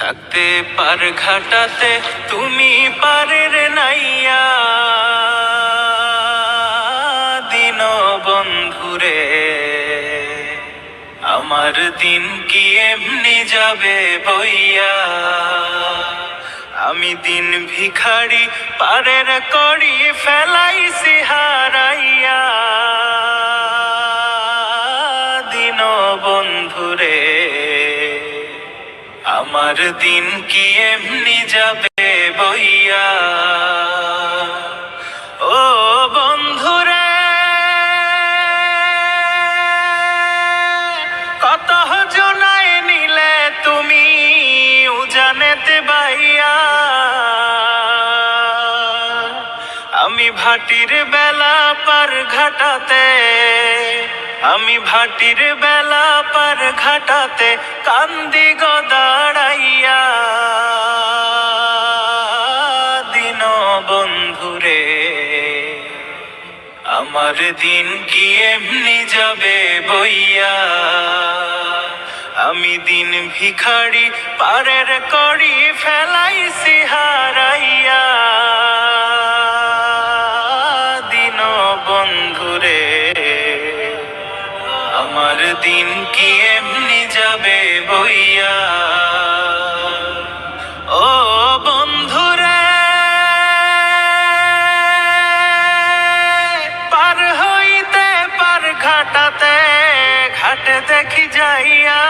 থাকতে পার ঘাটাতে তুমি পারের নাইয়া দিন বন্ধুরে। আমার দিন কি এমনি যাবে বইয়া, আমি দিন ভিখারি পারের করি ফেলাইছি হারাইয়া দিন বন্ধুরে। আমার দিন কি এমনি যাবে বইয়া। ও বন্ধুরে কত জনায় নিলে তুমি উজানেতে বাইয়া, আমি ভাটির বেলা পার ঘাটাতে, আমি ভাটির বেলা পার ঘাটাতে কান্দি গো দাঁড়াইয়া দিন বন্ধুরে। আমার দিন কি এমনি যাবে বইয়া, আমি দিন ভিখারি পারের করি ফেলাইছি হারাইয়া দিন বন্ধুরে। আমার দিন কি এমনি যাবে বইয়া। ও বন্ধুরে পার হইতে পার ঘাটাতে ঘাটে দেখি যাইয়া,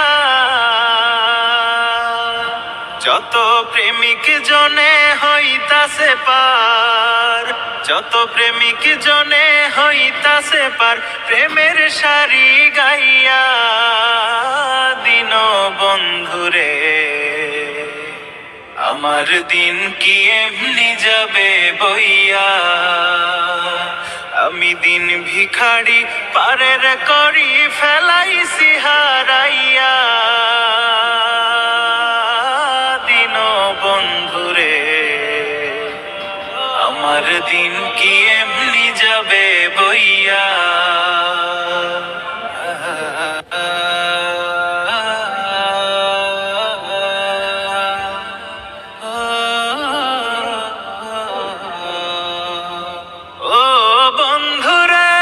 যত প্রেমিক জনে হইতাছে পার, যত প্রেমিক জনে হইতাছে পার প্রেমের সারি গাইয়া দিন বন্ধুরে। আমার দিন কি এমনি যাবে বইয়া, আমি দিন ভিখারি পারের করি ফেলাইছি হারাইয়া দিন বন্ধুরে। আমার দিন কি এমনি যাবে বইয়া। ও বন্ধুরে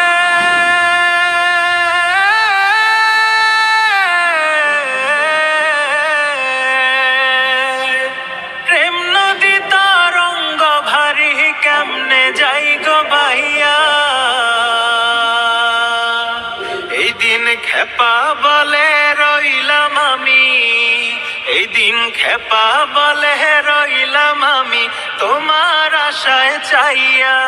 প্রেম নদী তরঙ্গ ভারী কেমনে যাই গো বাইয়া, এই দিন খেপা বলে রইলাম আমি, এই দিন খেপা বলে রইলাম আমি তোমার আশায় চাইয়া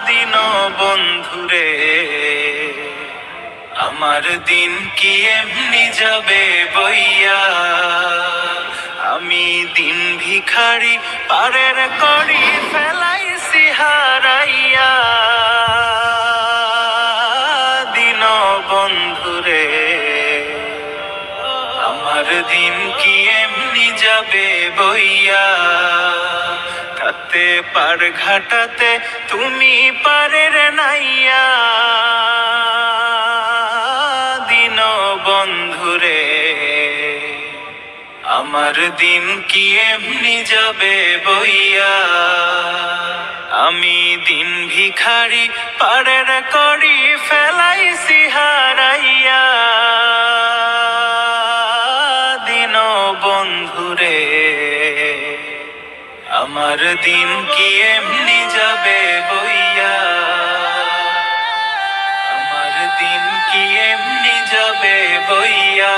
দিন বন্ধুরে। আমার দিন কি এমনি যাবে বইয়া, আমি দিন ভিখারি পারের করি ফেলাইছি হারাইয়া দিন বন্ধুরে। আমার দিন কি এমনি যাবে বইয়া, থাকতে পার ঘাটাতে তুমি পারের নাইয়া দিন বন্ধুরে। আমার দিন কি এমনি যাবে বইয়া, আমি দিন ভিখারি পারের করি ফেলাইছি হারাইয়া দিন বন্ধুরে। আমার দিন কি এমনি যাবে বইয়া, আমার দিন কি এমনি যাবে বইয়া।